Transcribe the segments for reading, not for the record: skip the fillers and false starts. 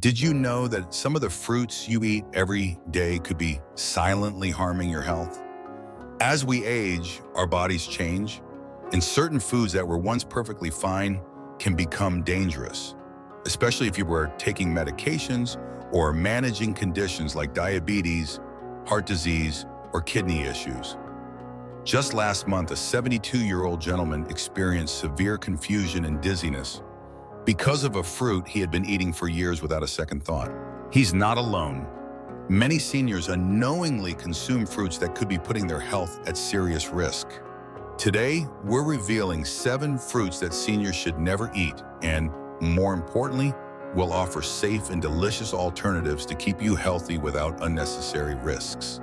Did you know that some of the fruits you eat every day could be silently harming your health? As we age, our bodies change, and certain foods that were once perfectly fine can become dangerous, especially if you were taking medications or managing conditions like diabetes, heart disease, or kidney issues. Just last month, a 72-year-old gentleman experienced severe confusion and dizziness because of a fruit he had been eating for years without a second thought. He's not alone. Many seniors unknowingly consume fruits that could be putting their health at serious risk. Today, we're revealing 7 fruits that seniors should never eat, and more importantly, we'll offer safe and delicious alternatives to keep you healthy without unnecessary risks.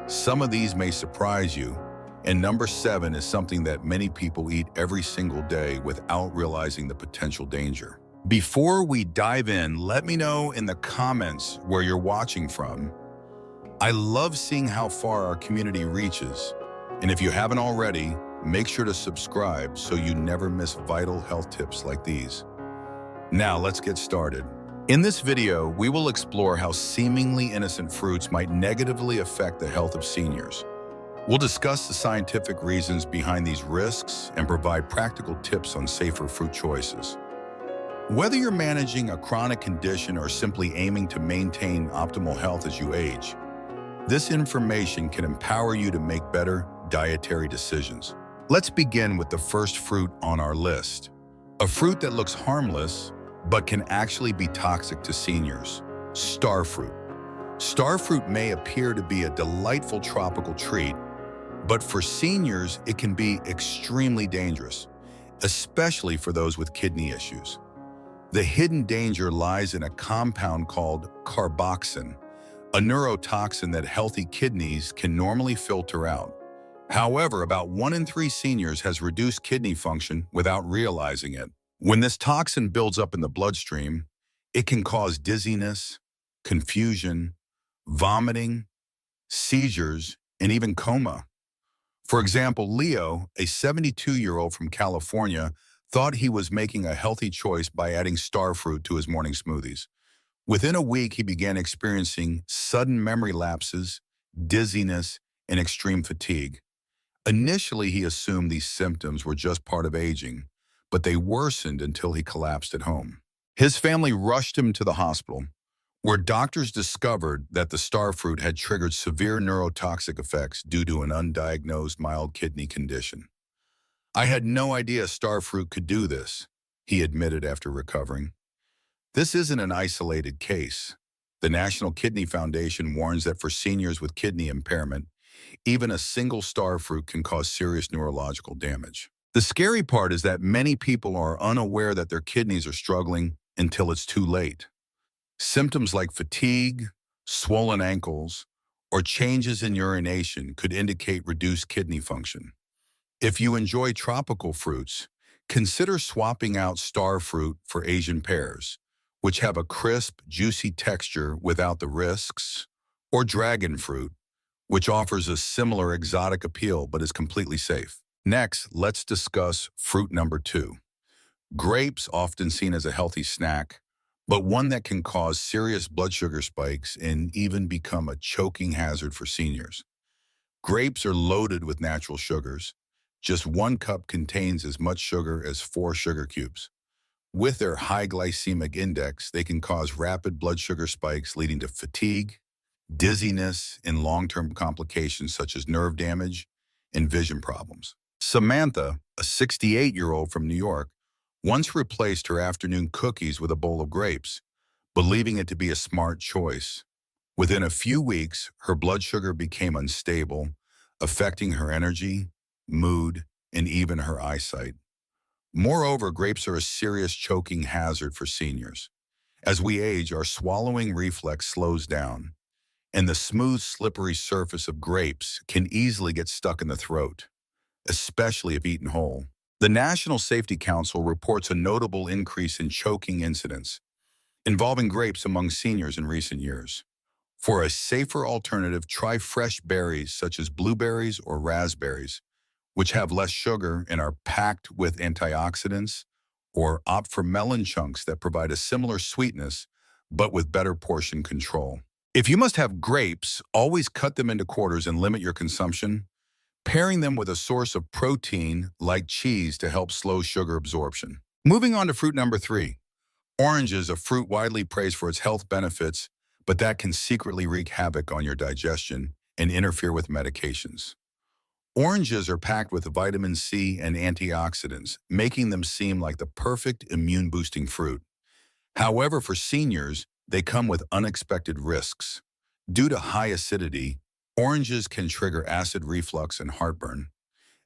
Some of these may surprise you, and number 7 is something that many people eat every single day without realizing the potential danger. Before we dive in, let me know in the comments where you're watching from. I love seeing how far our community reaches. And if you haven't already, make sure to subscribe so you never miss vital health tips like these. Now let's get started. In this video, we will explore how seemingly innocent fruits might negatively affect the health of seniors. We'll discuss the scientific reasons behind these risks and provide practical tips on safer fruit choices. Whether you're managing a chronic condition or simply aiming to maintain optimal health as you age, this information can empower you to make better dietary decisions. Let's begin with the first fruit on our list, a fruit that looks harmless but can actually be toxic to seniors: star fruit. Star fruit may appear to be a delightful tropical treat, but for seniors, it can be extremely dangerous, especially for those with kidney issues. The hidden danger lies in a compound called carboxin, a neurotoxin that healthy kidneys can normally filter out. However, about 1 in 3 seniors has reduced kidney function without realizing it. When this toxin builds up in the bloodstream, it can cause dizziness, confusion, vomiting, seizures, and even coma. For example, Leo, a 72-year-old from California, thought he was making a healthy choice by adding star fruit to his morning smoothies. Within a week, he began experiencing sudden memory lapses, dizziness, and extreme fatigue. Initially, he assumed these symptoms were just part of aging, but they worsened until he collapsed at home. His family rushed him to the hospital, where doctors discovered that the star fruit had triggered severe neurotoxic effects due to an undiagnosed mild kidney condition. "I had no idea star fruit could do this," he admitted after recovering. This isn't an isolated case. The National Kidney Foundation warns that for seniors with kidney impairment, even a single star fruit can cause serious neurological damage. The scary part is that many people are unaware that their kidneys are struggling until it's too late. Symptoms like fatigue, swollen ankles, or changes in urination could indicate reduced kidney function. If you enjoy tropical fruits, consider swapping out star fruit for Asian pears, which have a crisp, juicy texture without the risks, or dragon fruit, which offers a similar exotic appeal but is completely safe. Next, let's discuss fruit number 2. Grapes, often seen as a healthy snack, but one that can cause serious blood sugar spikes and even become a choking hazard for seniors. Grapes are loaded with natural sugars. Just 1 cup contains as much sugar as 4 sugar cubes. With their high glycemic index, they can cause rapid blood sugar spikes leading to fatigue, dizziness, and long-term complications such as nerve damage and vision problems. Samantha, a 68-year-old from New York, once replaced her afternoon cookies with a bowl of grapes, believing it to be a smart choice. Within a few weeks, her blood sugar became unstable, affecting her energy, mood, and even her eyesight. Moreover, grapes are a serious choking hazard for seniors. As we age, our swallowing reflex slows down, and the smooth, slippery surface of grapes can easily get stuck in the throat, especially if eaten whole. The National Safety Council reports a notable increase in choking incidents involving grapes among seniors in recent years. For a safer alternative, try fresh berries such as blueberries or raspberries, which have less sugar and are packed with antioxidants, or opt for melon chunks that provide a similar sweetness but with better portion control. If you must have grapes, always cut them into quarters and limit your consumption, pairing them with a source of protein like cheese to help slow sugar absorption. Moving on to fruit number 3. Oranges, a fruit widely praised for its health benefits, but that can secretly wreak havoc on your digestion and interfere with medications. Oranges are packed with vitamin C and antioxidants, making them seem like the perfect immune-boosting fruit. However, for seniors, they come with unexpected risks. Due to high acidity, oranges can trigger acid reflux and heartburn,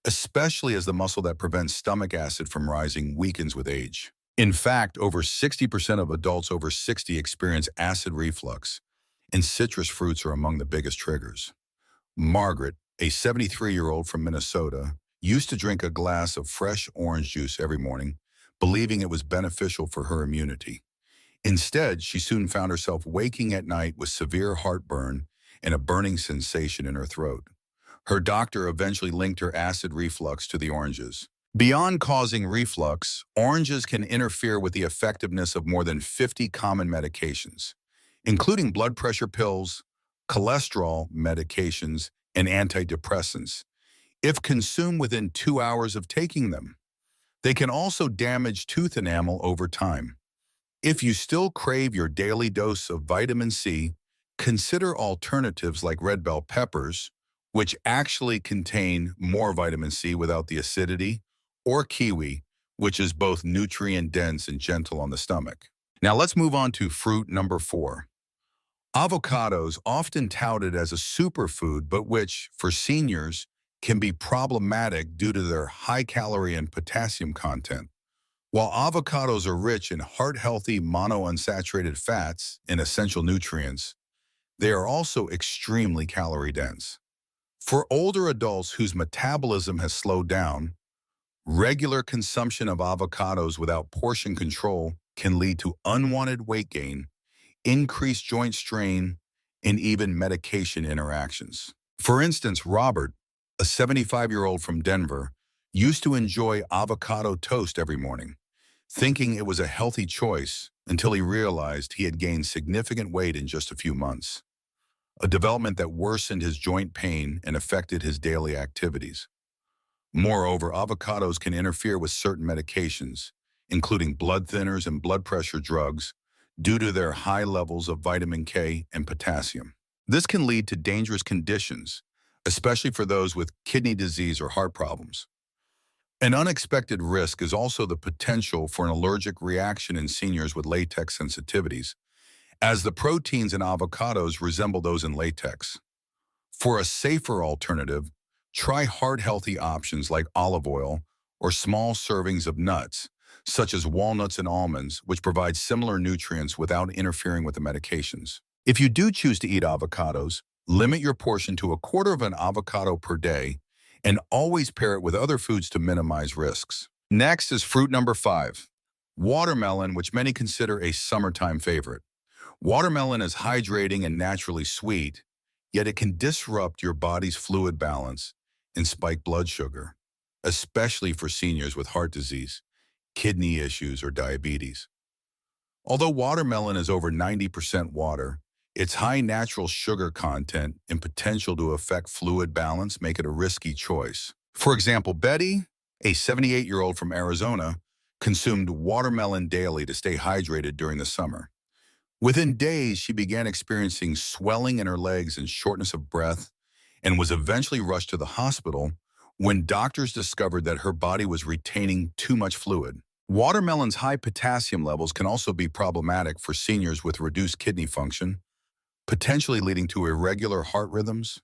especially as the muscle that prevents stomach acid from rising weakens with age. In fact, over 60% of adults over 60 experience acid reflux, and citrus fruits are among the biggest triggers. Margaret, a 73-year-old from Minnesota, used to drink a glass of fresh orange juice every morning, believing it was beneficial for her immunity. Instead, she soon found herself waking at night with severe heartburn and a burning sensation in her throat. Her doctor eventually linked her acid reflux to the oranges. Beyond causing reflux, oranges can interfere with the effectiveness of more than 50 common medications, including blood pressure pills, cholesterol medications, and antidepressants, if consumed within 2 hours of taking them. They can also damage tooth enamel over time. If you still crave your daily dose of vitamin C, consider alternatives like red bell peppers, which actually contain more vitamin C without the acidity, or kiwi, which is both nutrient-dense and gentle on the stomach. Now let's move on to fruit number 4. Avocados, often touted as a superfood, but which, for seniors, can be problematic due to their high calorie and potassium content. While avocados are rich in heart-healthy monounsaturated fats and essential nutrients, they are also extremely calorie-dense. For older adults whose metabolism has slowed down, regular consumption of avocados without portion control can lead to unwanted weight gain, increased joint strain, and even medication interactions. For instance, Robert, a 75-year-old from Denver, used to enjoy avocado toast every morning, thinking it was a healthy choice until he realized he had gained significant weight in just a few months, a development that worsened his joint pain and affected his daily activities. Moreover, avocados can interfere with certain medications, including blood thinners and blood pressure drugs, due to their high levels of vitamin K and potassium. This can lead to dangerous conditions, especially for those with kidney disease or heart problems. An unexpected risk is also the potential for an allergic reaction in seniors with latex sensitivities, as the proteins in avocados resemble those in latex. For a safer alternative, try heart-healthy options like olive oil or small servings of nuts, such as walnuts and almonds, which provide similar nutrients without interfering with the medications. If you do choose to eat avocados, limit your portion to a quarter of an avocado per day and always pair it with other foods to minimize risks. Next is fruit number 5, watermelon, which many consider a summertime favorite. Watermelon is hydrating and naturally sweet, yet it can disrupt your body's fluid balance and spike blood sugar, especially for seniors with heart disease, kidney issues, or diabetes. Although watermelon is over 90% water, its high natural sugar content and potential to affect fluid balance make it a risky choice. For example, Betty, a 78-year-old from Arizona, consumed watermelon daily to stay hydrated during the summer. Within days, she began experiencing swelling in her legs and shortness of breath, and was eventually rushed to the hospital when doctors discovered that her body was retaining too much fluid. Watermelon's high potassium levels can also be problematic for seniors with reduced kidney function, potentially leading to irregular heart rhythms,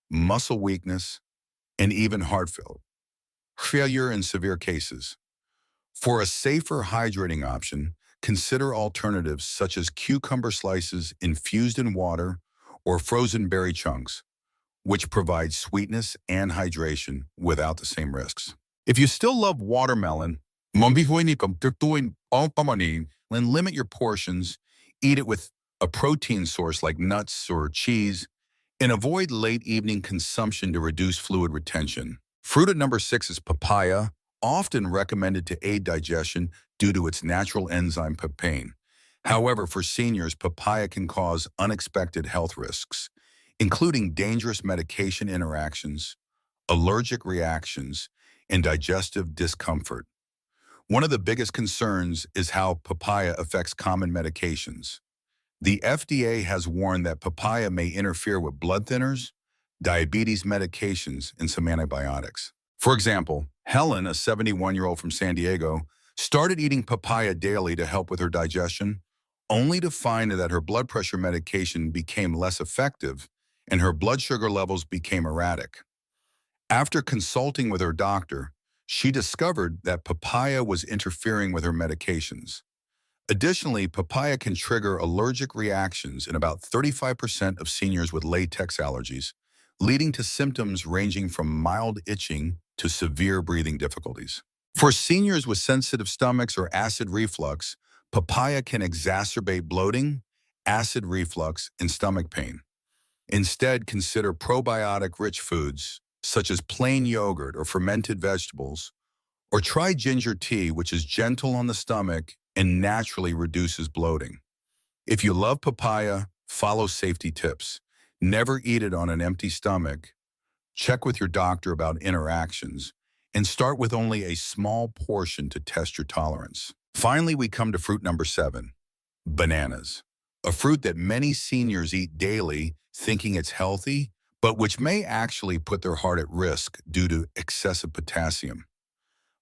muscle weakness, and even heart failure in severe cases. For a safer hydrating option, consider alternatives such as cucumber slices infused in water or frozen berry chunks, which provide sweetness and hydration without the same risks. If you still love watermelon, then limit your portions, eat it with a protein source like nuts or cheese, and avoid late evening consumption to reduce fluid retention. Fruit at number 6 is papaya, often recommended to aid digestion due to its natural enzyme papain. However, for seniors, papaya can cause unexpected health risks, including dangerous medication interactions, allergic reactions, and digestive discomfort. One of the biggest concerns is how papaya affects common medications. The FDA has warned that papaya may interfere with blood thinners, diabetes medications, and some antibiotics. For example, Helen, a 71-year-old from San Diego, started eating papaya daily to help with her digestion, only to find that her blood pressure medication became less effective and her blood sugar levels became erratic. After consulting with her doctor, she discovered that papaya was interfering with her medications. Additionally, papaya can trigger allergic reactions in about 35% of seniors with latex allergies, leading to symptoms ranging from mild itching to severe breathing difficulties. For seniors with sensitive stomachs or acid reflux, papaya can exacerbate bloating, acid reflux, and stomach pain. Instead, consider probiotic-rich foods, such as plain yogurt or fermented vegetables, or try ginger tea, which is gentle on the stomach and naturally reduces bloating. If you love papaya, follow safety tips. Never eat it on an empty stomach. Check with your doctor about interactions, and start with only a small portion to test your tolerance. Finally, we come to fruit number 7, bananas, a fruit that many seniors eat daily thinking it's healthy, but which may actually put their heart at risk due to excessive potassium.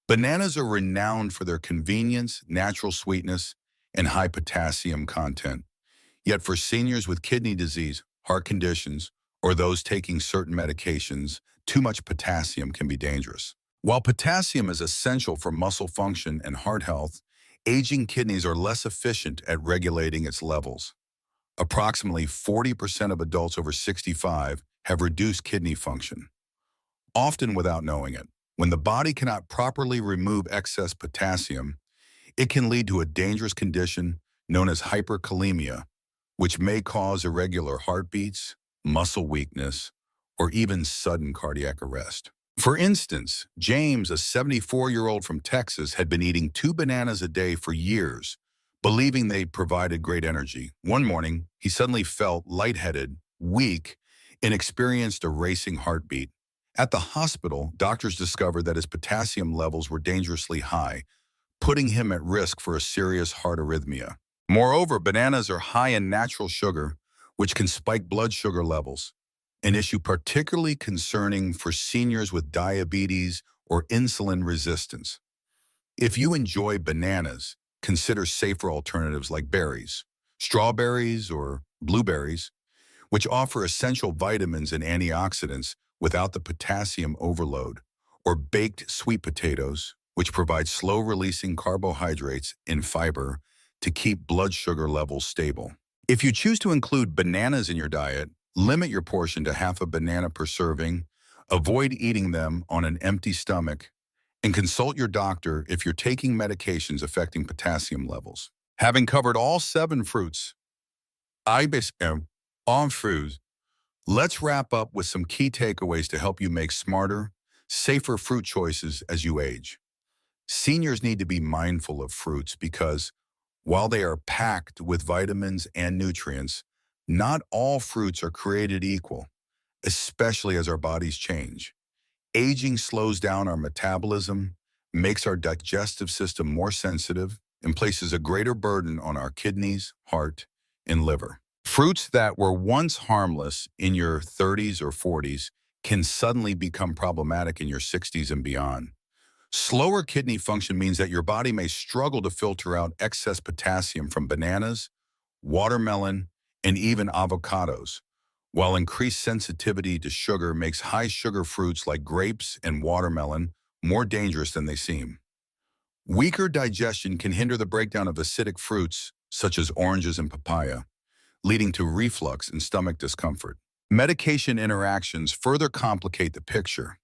Bananas are renowned for their convenience, natural sweetness, and high potassium content. Yet for seniors with kidney disease, heart conditions, or those taking certain medications, too much potassium can be dangerous. While potassium is essential for muscle function and heart health, aging kidneys are less efficient at regulating its levels. Approximately 40% of adults over 65 have reduced kidney function, often without knowing it. When the body cannot properly remove excess potassium, it can lead to a dangerous condition known as hyperkalemia, which may cause irregular heartbeats, muscle weakness, or even sudden cardiac arrest. For instance, James, a 74-year-old from Texas, had been eating 2 bananas a day for years, believing they provided great energy. One morning, he suddenly felt lightheaded, weak, and experienced a racing heartbeat. At the hospital, doctors discovered that his potassium levels were dangerously high, putting him at risk for a serious heart arrhythmia. Moreover, bananas are high in natural sugar, which can spike blood sugar levels, an issue particularly concerning for seniors with diabetes or insulin resistance. If you enjoy bananas, consider safer alternatives like berries, strawberries, or blueberries, which offer essential vitamins and antioxidants without the potassium overload, or baked sweet potatoes, which provide slow-releasing carbohydrates and fiber to keep blood sugar levels stable. If you choose to include bananas in your diet, limit your portion to half a banana per serving, avoid eating them on an empty stomach, and consult your doctor if you're taking medications affecting potassium levels. Having covered all 7 fruits, on fruits, let's wrap up with some key takeaways to help you make smarter, safer fruit choices as you age. Seniors need to be mindful of fruits because, while they are packed with vitamins and nutrients, not all fruits are created equal, especially as our bodies change. Aging slows down our metabolism, makes our digestive system more sensitive, and places a greater burden on our kidneys, heart, and liver. Fruits that were once harmless in your 30s or 40s can suddenly become problematic in your 60s and beyond. Slower kidney function means that your body may struggle to filter out excess potassium from bananas, watermelon, and even avocados, while increased sensitivity to sugar makes high-sugar fruits like grapes and watermelon more dangerous than they seem. Weaker digestion can hinder the breakdown of acidic fruits, such as oranges and papaya, leading to reflux and stomach discomfort. Medication interactions further complicate the picture.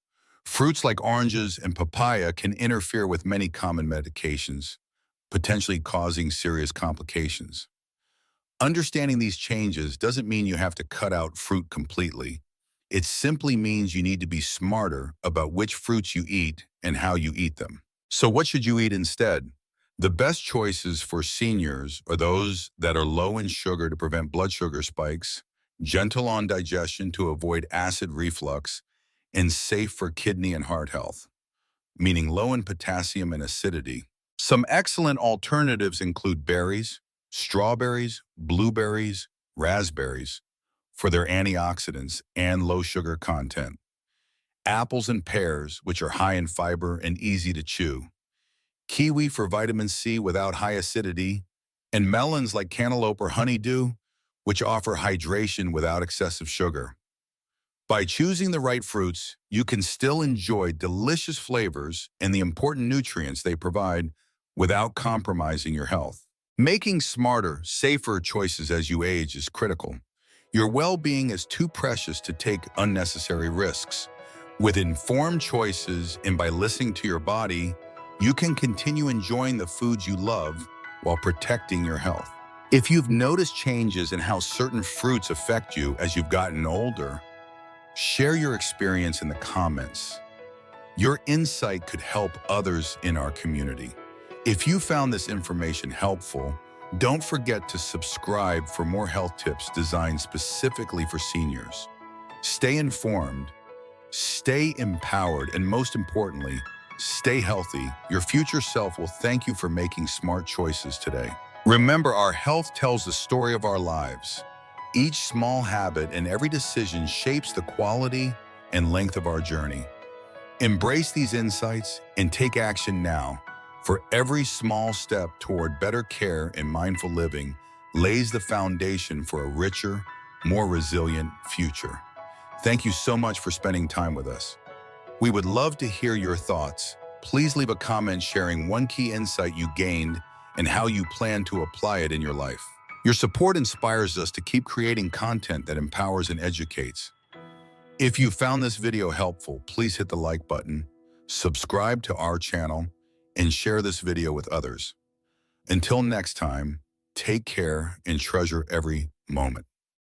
Fruits like oranges and papaya can interfere with many common medications, potentially causing serious complications. Understanding these changes doesn't mean you have to cut out fruit completely. It simply means you need to be smarter about which fruits you eat and how you eat them. So what should you eat instead? The best choices for seniors are those that are low in sugar to prevent blood sugar spikes, gentle on digestion to avoid acid reflux, and safe for kidney and heart health, meaning low in potassium and acidity. Some excellent alternatives include berries, strawberries, blueberries, raspberries for their antioxidants and low sugar content. Apples and pears, which are high in fiber and easy to chew. Kiwi for vitamin C without high acidity. And melons like cantaloupe or honeydew, which offer hydration without excessive sugar. By choosing the right fruits, you can still enjoy delicious flavors and the important nutrients they provide without compromising your health. Making smarter, safer choices as you age is critical. Your well-being is too precious to take unnecessary risks. With informed choices and by listening to your body, you can continue enjoying the foods you love while protecting your health. If you've noticed changes in how certain fruits affect you as you've gotten older, share your experience in the comments. Your insight could help others in our community. If you found this information helpful, don't forget to subscribe for more health tips designed specifically for seniors. Stay informed, stay empowered, and most importantly, stay healthy. Your future self will thank you for making smart choices today. Remember, our health tells the story of our lives. Each small habit and every decision shapes the quality and length of our journey. Embrace these insights and take action now, for every small step toward better care and mindful living lays the foundation for a richer, more resilient future. Thank you so much for spending time with us. We would love to hear your thoughts. Please leave a comment sharing one key insight you gained and how you plan to apply it in your life. Your support inspires us to keep creating content that empowers and educates. If you found this video helpful, please hit the like button, subscribe to our channel, and share this video with others. Until next time, take care and treasure every moment.